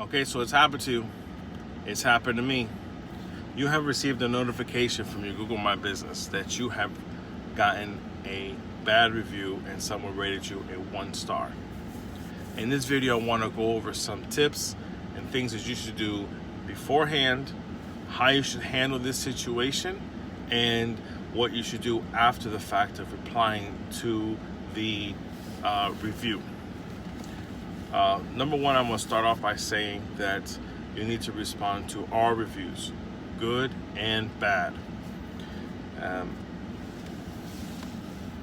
Okay, so it's happened to you. It's happened to me. You have received a notification from your Google My Business that you have gotten a bad review and someone rated you a 1 star. In this video, I want to go over some tips and things that you should do beforehand, how you should handle this situation, and what you should do after the fact of replying to the review. Number one, I'm going to start off by saying that you need to respond to all reviews, good and bad.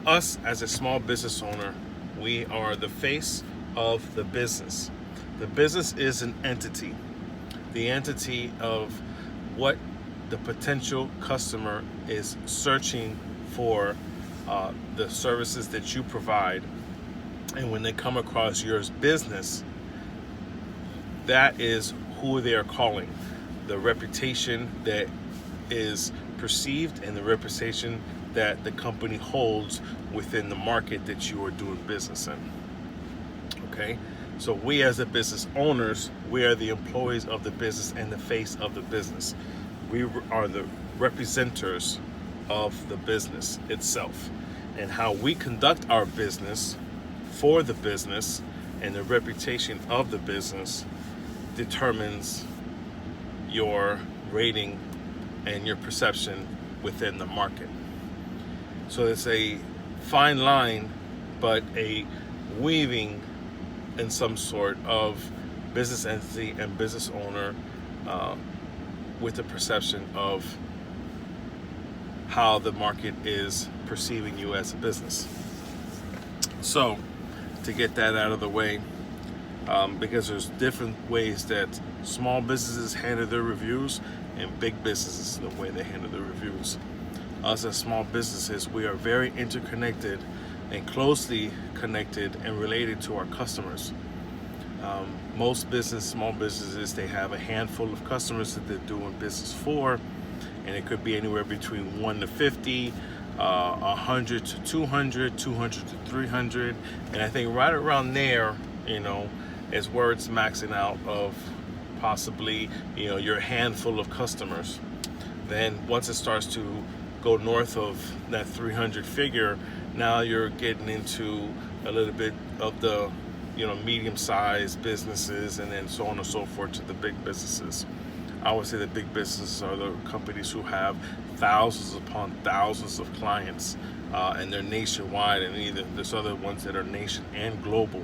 Us as a small business owner, we are the face of the business. The business is an entity, the entity of what the potential customer is searching for, the services that you provide. And when they come across your business, that is who they are calling. The reputation that is perceived and the reputation that the company holds within the market that you are doing business in. Okay? So we as the business owners, we are the employees of the business and the face of the business. We are the representatives of the business itself. And how we conduct our business for the business and the reputation of the business determines your rating and your perception within the market. So it's a fine line, but a weaving in some sort of business entity and business owner with the perception of how the market is perceiving you as a business. So to get that out of the way, because there's different ways that small businesses handle their reviews and big businesses the way they handle their reviews. Us as small businesses, we are very interconnected and closely connected and related to our customers. Most small businesses, they have a handful of customers that they're doing business for, and it could be anywhere between 1 to 50, 100 to 200, 200 to 300, and I think right around there, is where it's maxing out of possibly, your handful of customers. Then once it starts to go north of that 300 figure, now you're getting into a little bit of the, medium-sized businesses, and then so on and so forth to the big businesses. I would say the big businesses are the companies who have thousands upon thousands of clients, and they're nationwide, and there's other ones that are nation and global,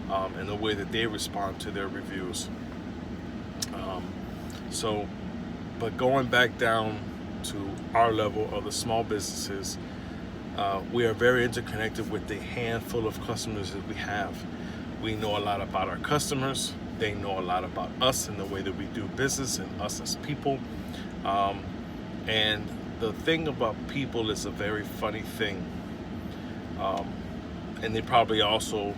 and the way that they respond to their reviews. But going back down to our level of the small businesses, we are very interconnected with the handful of customers that we have. We know a lot about our customers. They know a lot about us and the way that we do business and us as people. And the thing about people is a very funny thing. And they probably also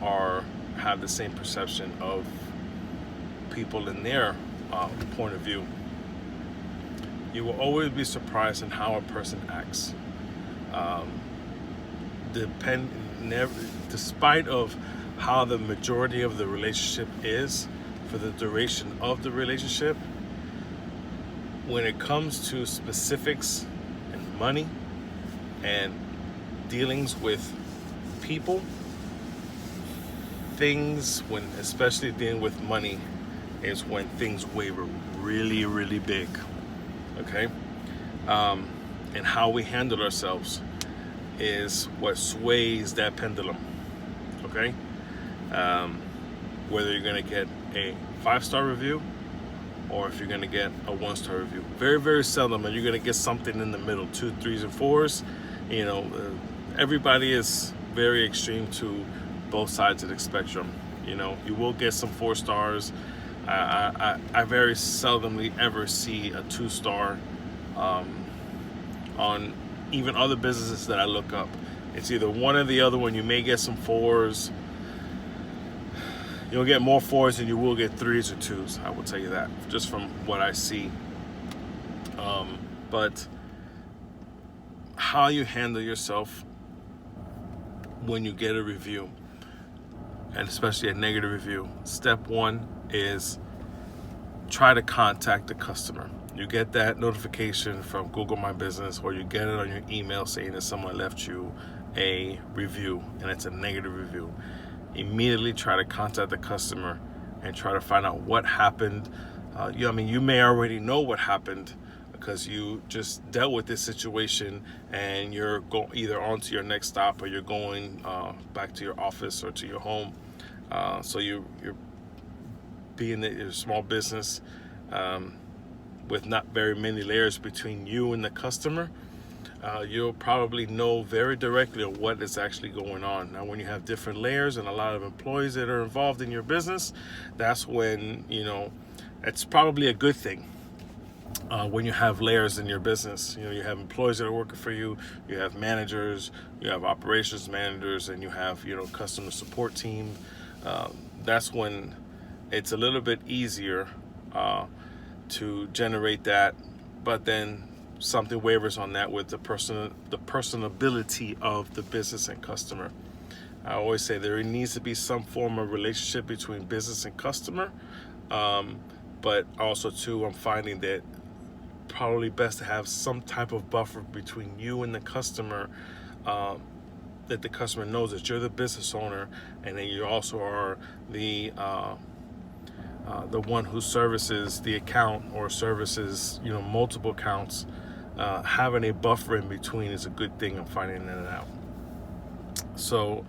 have the same perception of people in their point of view. You will always be surprised in how a person acts. Despite of how the majority of the relationship is for the duration of the relationship, when it comes to specifics and money and dealings with people, especially dealing with money, is when things waver really, really big. Okay? And how we handle ourselves is what sways that pendulum. Okay? Whether you're going to get a 5-star review or if you're going to get a 1-star review. Very, very seldom are you going to get something in the middle, 2, 3s, and 4s. Everybody is very extreme to both sides of the spectrum. You will get some 4 stars. I very seldomly ever see a 2-star on even other businesses that I look up. It's either one or the other one. You may get some 4s. You'll get more 4s than you will get 3s or 2s. I will tell you that, just from what I see. But how you handle yourself when you get a review, and especially a negative review. Step 1, is try to contact the customer. You get that notification from Google My Business, or you get it on your email saying that someone left you a review and it's a negative review. Immediately try to contact the customer and try to find out what happened. You may already know what happened because you just dealt with this situation and you're either on to your next stop or you're going back to your office or to your home. So you're being a small business with not very many layers between you and the customer, you'll probably know very directly on what is actually going on. Now, when you have different layers and a lot of employees that are involved in your business, that's when, it's probably a good thing. When you have layers in your business, you have employees that are working for you, you have managers, you have operations managers, and you have, customer support team. That's when it's a little bit easier to generate that, but then something wavers on that with the personability of the business and customer. I always say there needs to be some form of relationship between business and customer, but also too, I'm finding that probably best to have some type of buffer between you and the customer, that the customer knows that you're the business owner, and then you also are the one who services the account or services multiple accounts. Having a buffer in between is a good thing. I'm finding that out. So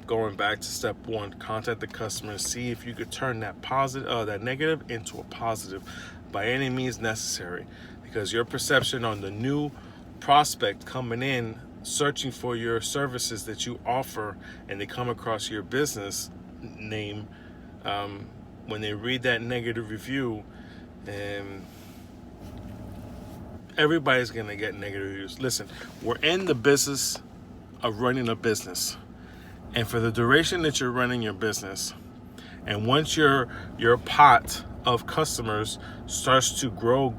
going back to step one, contact the customer and see if you could turn that that negative into a positive by any means necessary, because your perception on the new prospect coming in searching for your services that you offer, and they come across your business name, when they read that negative review, everybody's going to get negative reviews. Listen, we're in the business of running a business. And for the duration that you're running your business, and once your pot of customers starts to grow,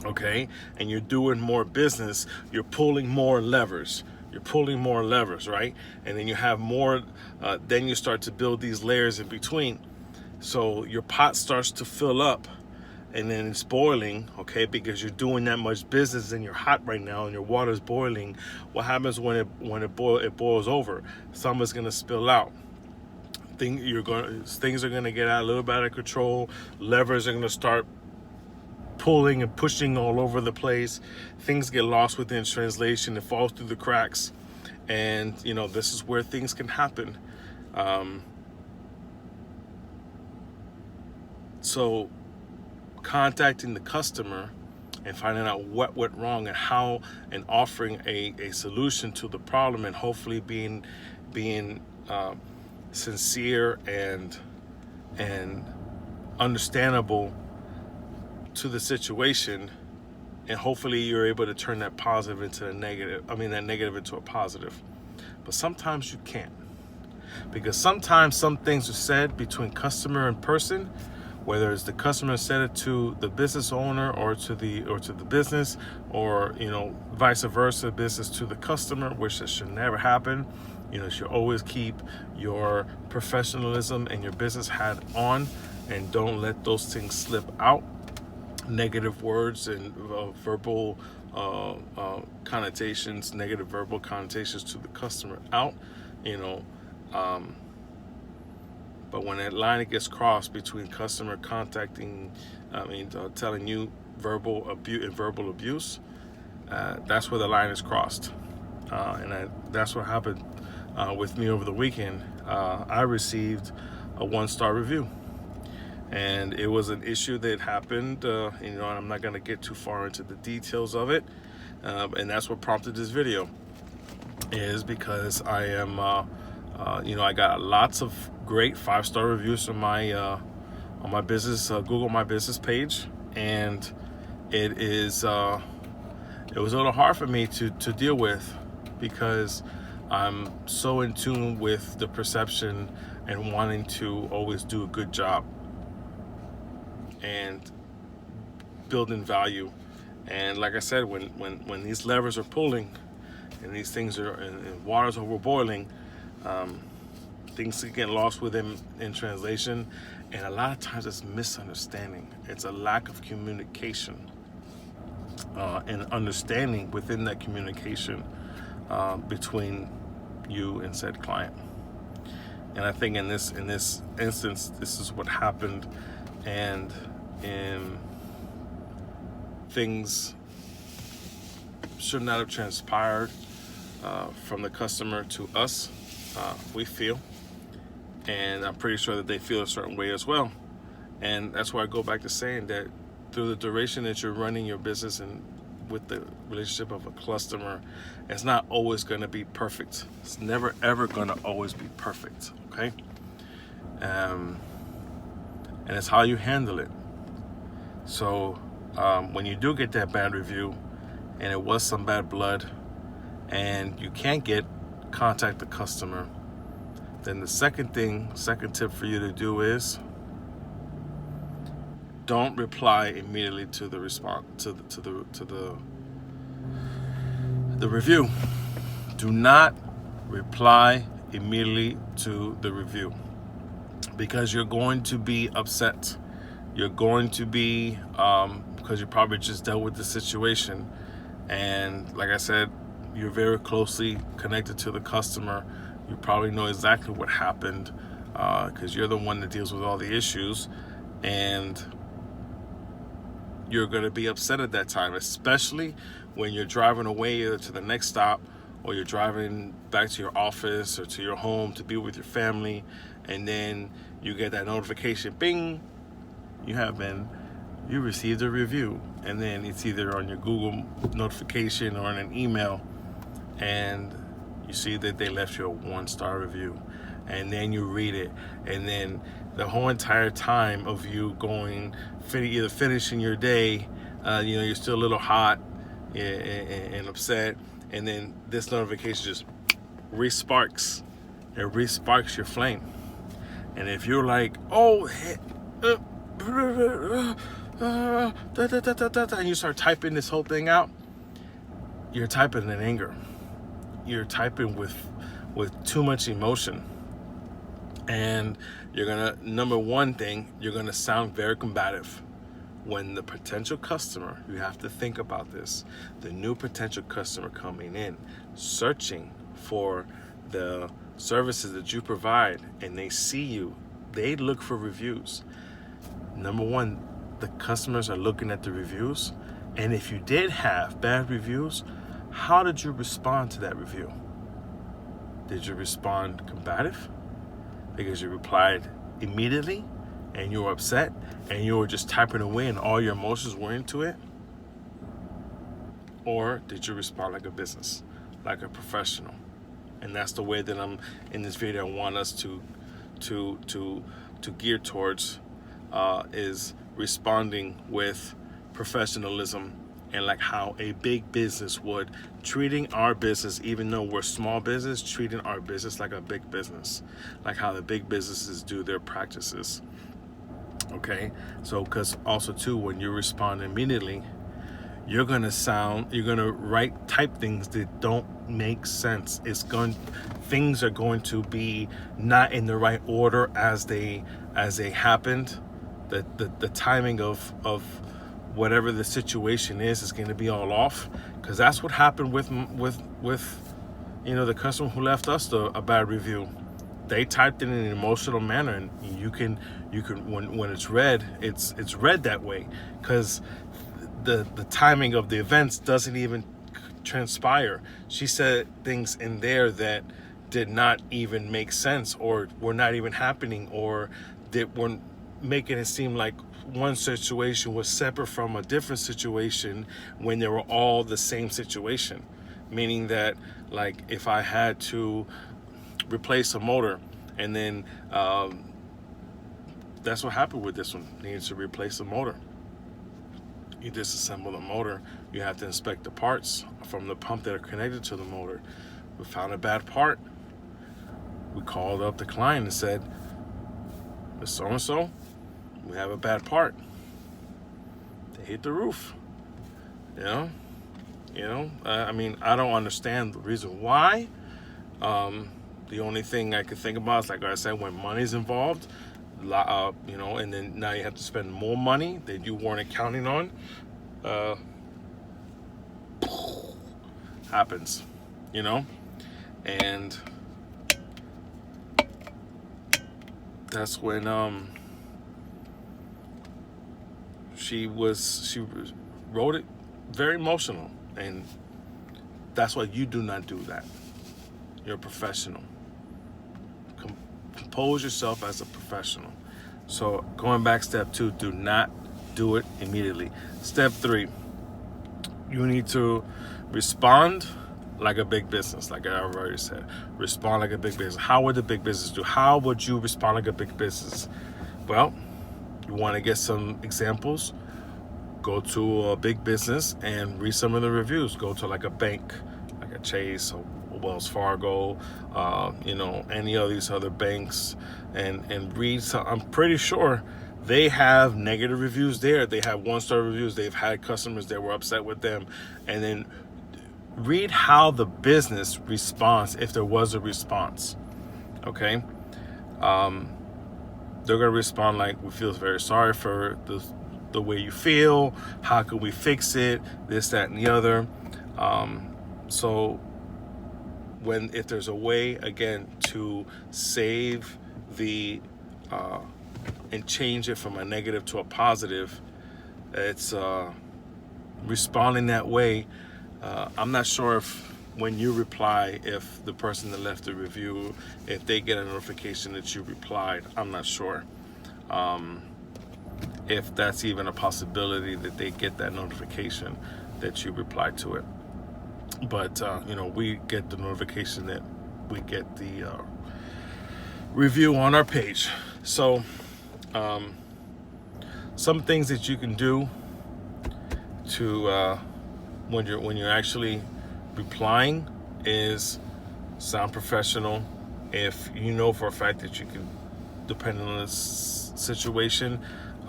okay, and you're doing more business, you're pulling more levers. Right? And then you have more, then you start to build these layers in between. So your pot starts to fill up, and then it's boiling, okay, because you're doing that much business and you're hot right now and your water's boiling. What happens when it boils over? Some is gonna spill out. Things are gonna get out a little bit out of control. Levers are gonna start pulling and pushing all over the place. Things get lost within translation. It falls through the cracks, and this is where things can happen. So contacting the customer and finding out what went wrong and how, and offering a solution to the problem, and hopefully being sincere and understandable to the situation, and hopefully you're able to turn that positive into a negative. That negative into a positive. But sometimes you can't, because sometimes some things are said between customer and person, whether it's the customer said it to the business owner or to the business, or vice versa, business to the customer, which should never happen. You should always keep your professionalism and your business hat on, and don't let those things slip out. Negative words and verbal connotations, negative verbal connotations to the customer out, but when that line gets crossed between customer contacting, telling you verbal abuse, that's where the line is crossed. And that's what happened with me over the weekend. I received a 1-star review. And it was an issue that happened, and I'm not going to get too far into the details of it. And that's what prompted this video, is because I am, I got lots of great 5-star reviews on my business, Google My Business page. And it was a little hard for me to deal with, because I'm so in tune with the perception and wanting to always do a good job and building value. And like I said, when these levers are pulling and these things are, and water's over boiling, things can get lost within in translation, and a lot of times it's misunderstanding. It's a lack of communication and understanding within that communication between you and said client. And I think in this instance, this is what happened, and things should not have transpired from the customer to us. We feel, and I'm pretty sure that they feel a certain way as well. And that's why I go back to saying that through the duration that you're running your business and with the relationship of a customer, it's not always going to be perfect. It's never ever going to always be perfect. Okay, and it's how you handle it. So when you do get that bad review, and it was some bad blood, and you can't contact the customer, then the second tip for you to do is don't reply immediately to the response to the review. Do not reply immediately to the review, because you're going to be upset. You're going to be because you probably just dealt with the situation, and like I said, you're very closely connected to the customer. You probably know exactly what happened because you're the one that deals with all the issues, and you're going to be upset at that time, especially when you're driving away either to the next stop or you're driving back to your office or to your home to be with your family, and then you get that notification, bing, you received a review, and then it's either on your Google notification or in an email, and you see that they left you a 1-star review, and then you read it, and then the whole entire time of you going, either finishing your day, you're still a little hot and upset, and then this notification just resparks. It resparks your flame. And if you're like, and you start typing this whole thing out, you're typing in anger. You're typing with too much emotion. And you're gonna, number one thing, you're gonna sound very combative. When the potential customer, you have to think about this, the new potential customer coming in, searching for the services that you provide, and they see you, they look for reviews. Number one, the customers are looking at the reviews, and if you did have bad reviews, how did you respond to that review? Did you respond combative? Because you replied immediately and you were upset and you were just typing away and all your emotions were into it? Or did you respond like a business, like a professional? And that's the way that I'm in this video. I want us to gear towards is responding with professionalism, and like how a big business would, treating our business, even though we're small business, treating our business like a big business, like how the big businesses do their practices. Okay, so because also too, when you respond immediately, you're gonna type things that don't make sense. Things are going to be not in the right order as they happened. The timing of whatever the situation is going to be all off, because that's what happened with the customer who left us a bad review. They typed it in an emotional manner, and you can when it's read, it's read that way, because the timing of the events doesn't even transpire. She said things in there that did not even make sense, or were not even happening, or that were making it seem like one situation was separate from a different situation when they were all the same situation. Meaning that, like, if I had to replace a motor, and then that's what happened with this one. Needs to replace a motor. You disassemble the motor, you have to inspect the parts from the pump that are connected to the motor. We found a bad part. We called up the client and said, "Miss so-and-so, we have a bad part." They hit the roof. I mean, I don't understand the reason why, The only thing I could think about is, like I said, when money's involved, and then now you have to spend more money that you weren't accounting on. Happens, and that's when she wrote it very emotional, and that's why you do not do that. You're a professional. Compose yourself as a professional. So going back, step 2, do not do it immediately. Step 3, you need to respond like a big business. Like I already said, respond like a big business. How would the big business do? How would you respond like a big business? Well, you want to get some examples, go to a big business and read some of the reviews. Go to like a bank, like a Chase or Wells Fargo, any of these other banks, and read some. I'm pretty sure they have negative reviews there. They have 1-star reviews. They've had customers that were upset with them. And then read how the business responds, if there was a response. Okay? They're going to respond like, we feel very sorry for the way you feel. How can we fix it? This, that, and the other. So if there's a way, again, to save and change it from a negative to a positive, it's responding that way. I'm not sure if when you reply, if the person that left the review, if they get a notification that you replied. I'm not sure if that's even a possibility that they get that notification that you replied to it. But we get the notification that we get the review on our page. So some things that you can do to when you're actually replying is sound professional. If you know for a fact that you can, depending on the situation,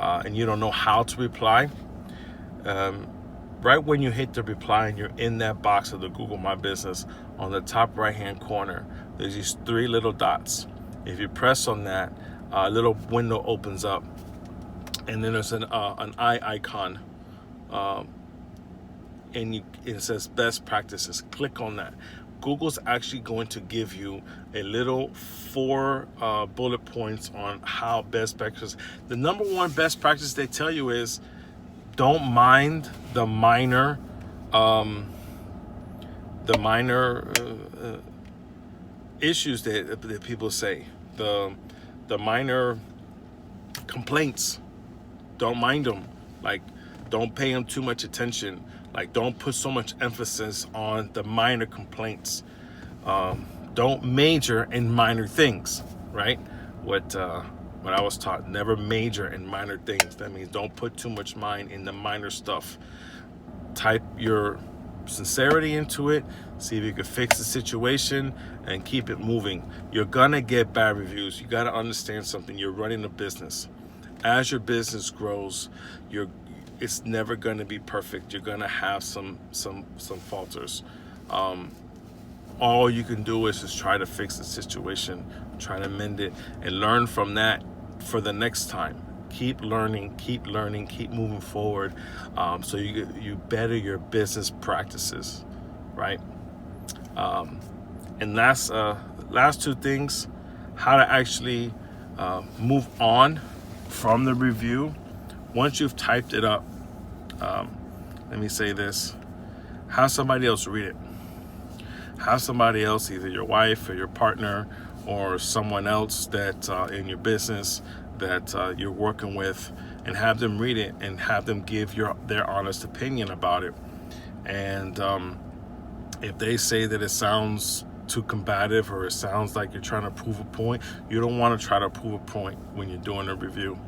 and you don't know how to reply, right when you hit the reply and you're in that box of the Google My Business, on the top right hand corner, there's these 3 little dots. If you press on that, a little window opens up, and then there's an eye icon, and it says best practices. Click on that. Google's actually going to give you a little 4 bullet points on how best practices. The number 1 best practice they tell you is, don't mind the minor issues that people say, the minor complaints. Don't mind them. Like, don't pay them too much attention. Like, don't put so much emphasis on the minor complaints. Don't major in minor things, right? What I was taught, never major in minor things. That means don't put too much mind in the minor stuff. Type your sincerity into it, see if you can fix the situation, and keep it moving. You're gonna get bad reviews. You gotta understand something. You're running a business. As your business grows, it's never gonna be perfect. You're gonna have some falters. All you can do is just try to fix the situation, try to mend it, and learn from that for the next time. Keep learning, keep moving forward, so you better your business practices, right? And that's last 2 things: how to actually move on from the review. Once you've typed it up, let me say this: have somebody else read it. Have somebody else, either your wife or your partner or someone else that in your business that you're working with, and have them read it and have them give their honest opinion about it. And if they say that it sounds too combative, or it sounds like you're trying to prove a point, you don't want to try to prove a point when you're doing a review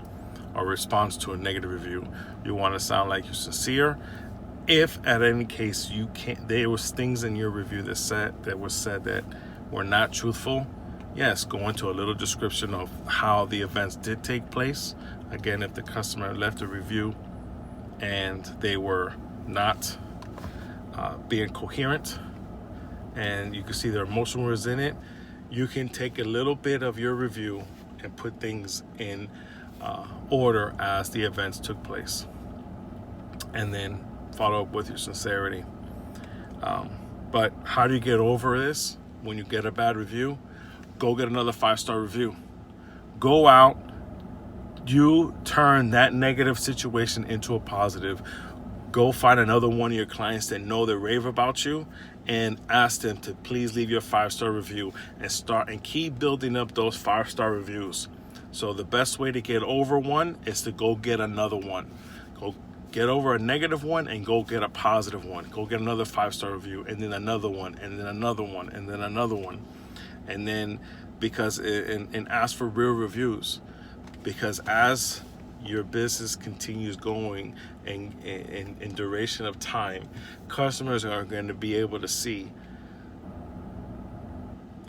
or response to a negative review. You want to sound like you're sincere. If at any case you can't, there was things in your review that were said that were not truthful, yes, go into a little description of how the events did take place. Again, if the customer left a review and they were not being coherent, and you can see their emotion was in it, you can take a little bit of your review and put things in order as the events took place, and then follow up with your sincerity. But how do you get over this when you get a bad review? Go get another 5-star review. Go out, you turn that negative situation into a positive. Go find another one of your clients that know they rave about you and ask them to please leave your 5-star review, and keep building up those 5-star reviews. So the best way to get over one is to go get another one. Go get over a negative one and go get a positive one. Go get another 5-star review, and then another one, and then another one, and then another one. And then and ask for real reviews, because as your business continues going in duration of time, customers are going to be able to see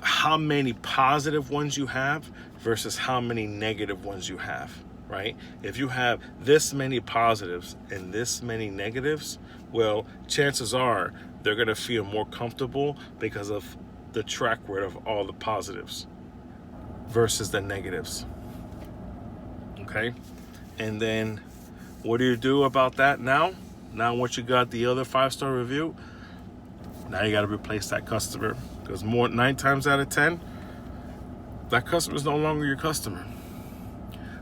how many positive ones you have versus how many negative ones you have, right? If you have this many positives and this many negatives, well, chances are they're going to feel more comfortable because of the track record of all the positives versus the negatives. Okay? And then what do you do about that now? Now, once you got the other 5-star review, now you got to replace that customer, because 9 times out of 10, that customer is no longer your customer.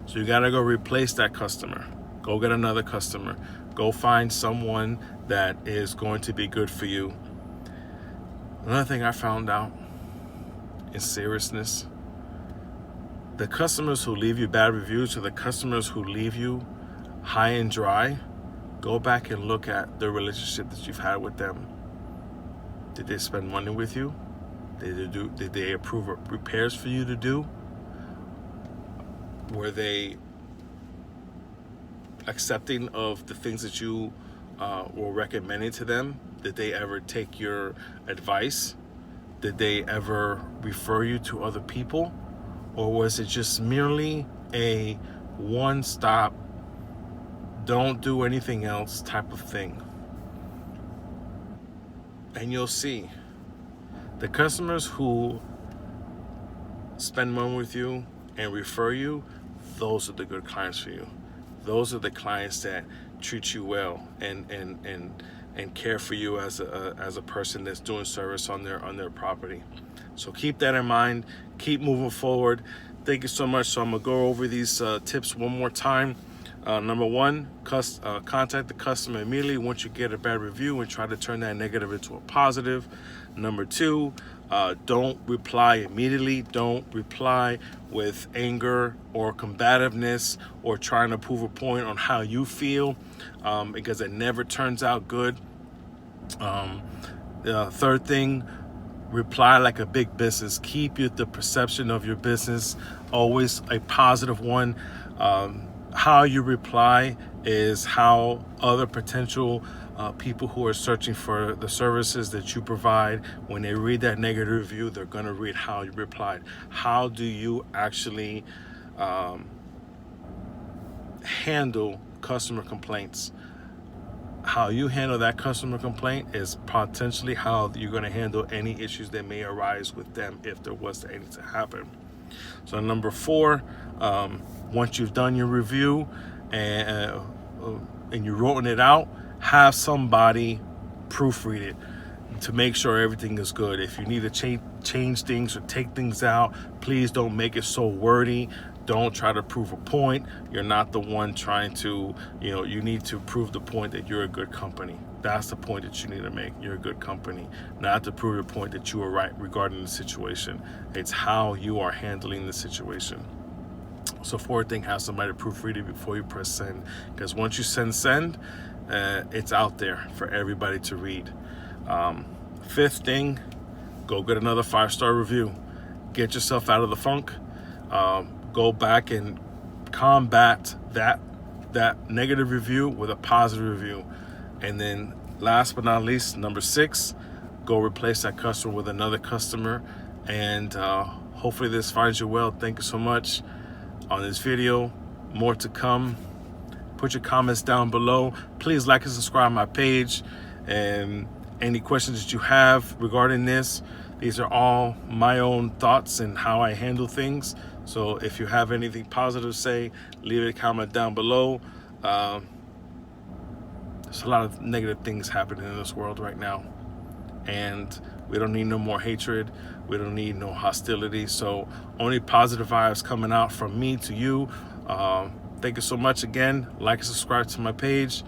So you got to go replace that customer. Go get another customer. Go find someone that is going to be good for you. Another thing I found out is seriousness. The customers who leave you bad reviews are the customers who leave you high and dry. Go back and look at the relationship that you've had with them. Did they spend money with you? Did they approve of repairs for you to do? Were they accepting of the things that you were recommending to them? Did they ever take your advice? Did they ever refer you to other people? Or was it just merely a one-stop, don't do anything else type of thing? And you'll see the customers who spend money with you and refer you, those are the good clients for you. Those are the clients that treat you well and care for you as a person that's doing service on their property. So keep that in mind. Keep moving forward. Thank you so much. So I'm gonna go over these tips one more time. Number one, contact the customer immediately once you get a bad review and try to turn that negative into a positive. Number two, don't reply immediately. Don't reply with anger or combativeness or trying to prove a point on how you feel, because it never turns out good. The third thing, reply like a big business. Keep the perception of your business always a positive one. How you reply is how other potential people who are searching for the services that you provide, when they read that negative review, they're going to read how you replied. How do you actually handle customer complaints? How you handle that customer complaint is potentially how you're going to handle any issues that may arise with them if there was any to happen. So number four, once you've done your review and you're writing it out, have somebody proofread it to make sure everything is good. If you need to change things or take things out, please don't make it so wordy. Don't try to prove a point. You're not the one trying to, you need to prove the point that you're a good company. That's the point that you need to make. You're a good company, not to prove the point that you are right regarding the situation. It's how you are handling the situation. So fourth thing, have somebody proofread it before you press send, because once you send, it's out there for everybody to read. Fifth thing, go get another 5-star review. Get yourself out of the funk. Go back and combat that negative review with a positive review. And then last but not least, number 6, go replace that customer with another customer. And hopefully this finds you well. Thank you so much on this video. More to come. Put your comments down below. Please like and subscribe my page. And any questions that you have regarding this, These are all my own thoughts and how I handle things. So if you have anything positive to say, leave a comment down below. There's a lot of negative things happening in this world right now, and we don't need no more hatred. We don't need no hostility. So only positive vibes coming out from me to you. Thank you so much again. Like and subscribe to my page.